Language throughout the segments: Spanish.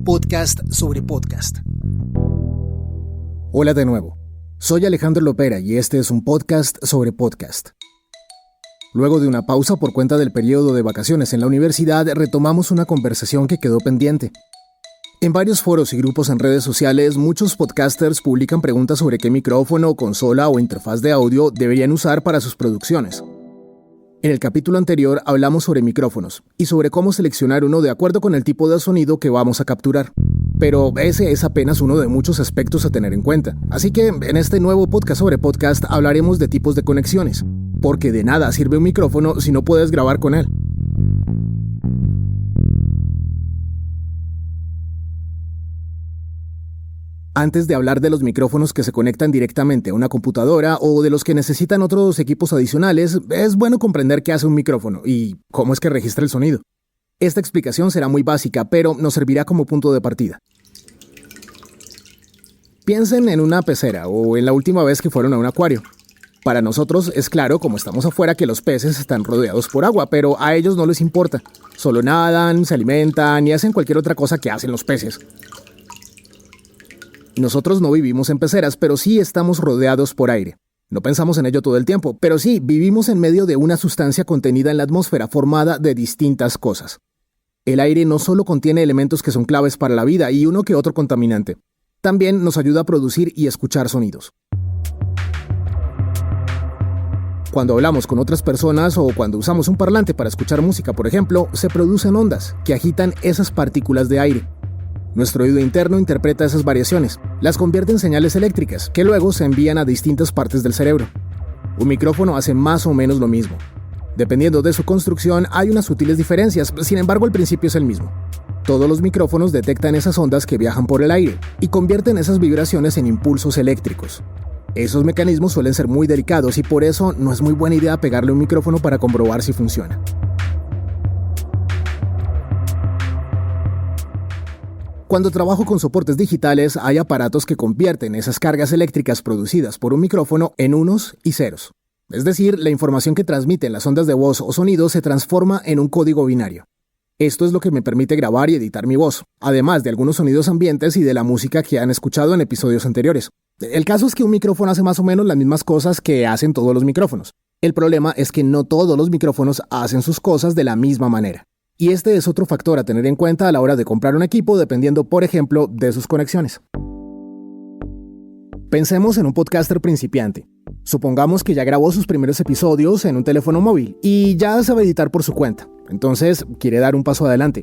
podcast sobre podcast. Hola de nuevo, soy Alejandro Lopera y este es un podcast sobre podcast. Luego de una pausa por cuenta del periodo de vacaciones en la universidad, retomamos una conversación que quedó pendiente. En varios foros y grupos en redes sociales, muchos podcasters publican preguntas sobre qué micrófono, consola o interfaz de audio deberían usar para sus producciones. En el capítulo anterior hablamos sobre micrófonos y sobre cómo seleccionar uno de acuerdo con el tipo de sonido que vamos a capturar. Pero ese es apenas uno de muchos aspectos a tener en cuenta. Así que en este nuevo podcast sobre podcast hablaremos de tipos de conexiones, porque de nada sirve un micrófono si no puedes grabar con él. Antes de hablar de los micrófonos que se conectan directamente a una computadora o de los que necesitan otros equipos adicionales, es bueno comprender qué hace un micrófono y cómo es que registra el sonido. Esta explicación será muy básica, pero nos servirá como punto de partida. Piensen en una pecera o en la última vez que fueron a un acuario. Para nosotros es claro, como estamos afuera, que los peces están rodeados por agua, pero a ellos no les importa. Solo nadan, se alimentan y hacen cualquier otra cosa que hacen los peces. Nosotros no vivimos en peceras, pero sí estamos rodeados por aire. No pensamos en ello todo el tiempo, pero sí vivimos en medio de una sustancia contenida en la atmósfera formada de distintas cosas. El aire no solo contiene elementos que son claves para la vida y uno que otro contaminante. También nos ayuda a producir y escuchar sonidos. Cuando hablamos con otras personas o cuando usamos un parlante para escuchar música, por ejemplo, se producen ondas que agitan esas partículas de aire. Nuestro oído interno interpreta esas variaciones, las convierte en señales eléctricas, que luego se envían a distintas partes del cerebro. Un micrófono hace más o menos lo mismo. Dependiendo de su construcción, hay unas sutiles diferencias, sin embargo el principio es el mismo. Todos los micrófonos detectan esas ondas que viajan por el aire y convierten esas vibraciones en impulsos eléctricos. Esos mecanismos suelen ser muy delicados y por eso no es muy buena idea pegarle un micrófono para comprobar si funciona. Cuando trabajo con soportes digitales, hay aparatos que convierten esas cargas eléctricas producidas por un micrófono en unos y ceros. Es decir, la información que transmiten las ondas de voz o sonido se transforma en un código binario. Esto es lo que me permite grabar y editar mi voz, además de algunos sonidos ambientes y de la música que han escuchado en episodios anteriores. El caso es que un micrófono hace más o menos las mismas cosas que hacen todos los micrófonos. El problema es que no todos los micrófonos hacen sus cosas de la misma manera. Y este es otro factor a tener en cuenta a la hora de comprar un equipo, dependiendo, por ejemplo, de sus conexiones. Pensemos en un podcaster principiante. Supongamos que ya grabó sus primeros episodios en un teléfono móvil y ya sabe editar por su cuenta. Entonces, quiere dar un paso adelante.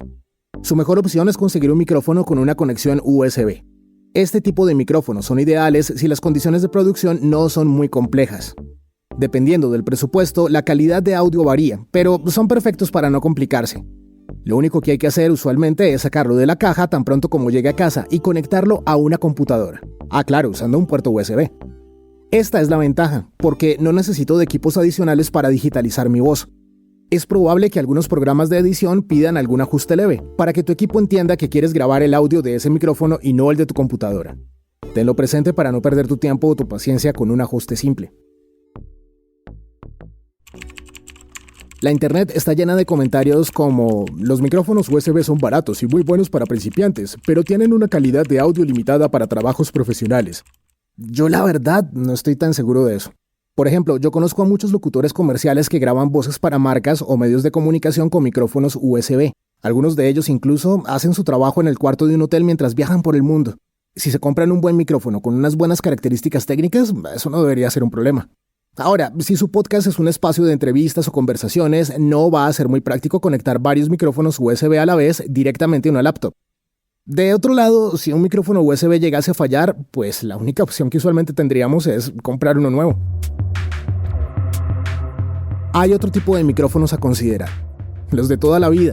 Su mejor opción es conseguir un micrófono con una conexión USB. Este tipo de micrófonos son ideales si las condiciones de producción no son muy complejas. Dependiendo del presupuesto, la calidad de audio varía, pero son perfectos para no complicarse. Lo único que hay que hacer usualmente es sacarlo de la caja tan pronto como llegue a casa y conectarlo a una computadora. Claro, usando un puerto USB. Esta es la ventaja, porque no necesito de equipos adicionales para digitalizar mi voz. Es probable que algunos programas de edición pidan algún ajuste leve, para que tu equipo entienda que quieres grabar el audio de ese micrófono y no el de tu computadora. Tenlo presente para no perder tu tiempo o tu paciencia con un ajuste simple. La internet está llena de comentarios como: los micrófonos USB son baratos y muy buenos para principiantes, pero tienen una calidad de audio limitada para trabajos profesionales. Yo la verdad no estoy tan seguro de eso. Por ejemplo, yo conozco a muchos locutores comerciales que graban voces para marcas o medios de comunicación con micrófonos USB. Algunos de ellos incluso hacen su trabajo en el cuarto de un hotel mientras viajan por el mundo. Si se compran un buen micrófono con unas buenas características técnicas, eso no debería ser un problema. Ahora, si su podcast es un espacio de entrevistas o conversaciones, no va a ser muy práctico conectar varios micrófonos USB a la vez directamente a una laptop. De otro lado, si un micrófono USB llegase a fallar, pues la única opción que usualmente tendríamos es comprar uno nuevo. Hay otro tipo de micrófonos a considerar, los de toda la vida.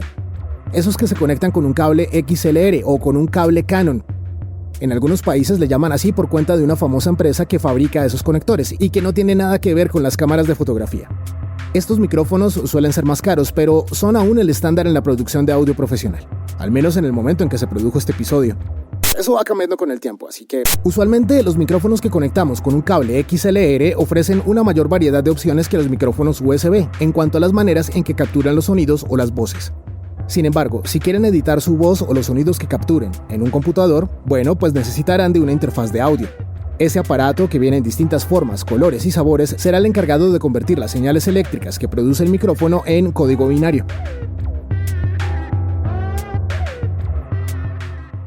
Esos que se conectan con un cable XLR o con un cable Canon. En algunos países le llaman así por cuenta de una famosa empresa que fabrica esos conectores y que no tiene nada que ver con las cámaras de fotografía. Estos micrófonos suelen ser más caros, pero son aún el estándar en la producción de audio profesional, al menos en el momento en que se produjo este episodio. Eso va cambiando con el tiempo, así que usualmente los micrófonos que conectamos con un cable XLR ofrecen una mayor variedad de opciones que los micrófonos USB en cuanto a las maneras en que capturan los sonidos o las voces. Sin embargo, si quieren editar su voz o los sonidos que capturen en un computador, bueno, pues necesitarán de una interfaz de audio. Ese aparato, que viene en distintas formas, colores y sabores, será el encargado de convertir las señales eléctricas que produce el micrófono en código binario.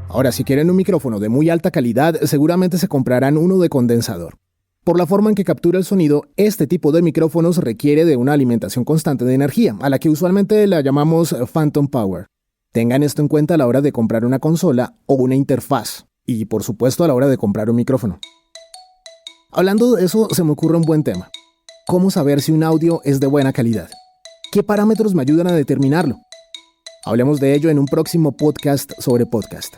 Ahora, si quieren un micrófono de muy alta calidad, seguramente se comprarán uno de condensador. Por la forma en que captura el sonido, este tipo de micrófonos requiere de una alimentación constante de energía, a la que usualmente la llamamos Phantom Power. Tengan esto en cuenta a la hora de comprar una consola o una interfaz, y por supuesto a la hora de comprar un micrófono. Hablando de eso, se me ocurre un buen tema. ¿Cómo saber si un audio es de buena calidad? ¿Qué parámetros me ayudan a determinarlo? Hablemos de ello en un próximo podcast sobre podcast.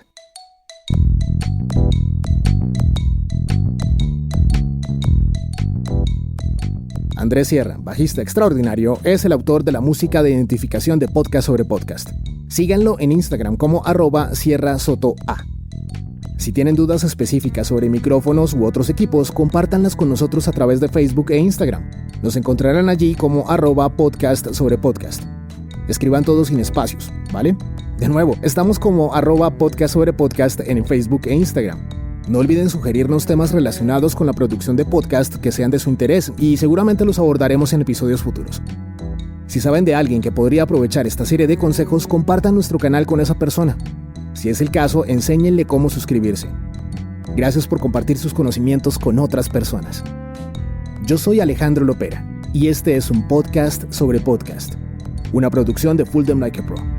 Andrés Sierra, bajista extraordinario, es el autor de la música de identificación de Podcast sobre Podcast. Síganlo en Instagram como @SierraSotoA. Si tienen dudas específicas sobre micrófonos u otros equipos, compártanlas con nosotros a través de Facebook e Instagram. Nos encontrarán allí como @podcast sobre podcast. Escriban todo sin espacios, ¿vale? De nuevo, estamos como @podcast sobre podcast en Facebook e Instagram. No olviden sugerirnos temas relacionados con la producción de podcast que sean de su interés y seguramente los abordaremos en episodios futuros. Si saben de alguien que podría aprovechar esta serie de consejos, compartan nuestro canal con esa persona. Si es el caso, enséñenle cómo suscribirse. Gracias por compartir sus conocimientos con otras personas. Yo soy Alejandro Lopera y este es un podcast sobre podcast, una producción de Fold Them Like a Pro.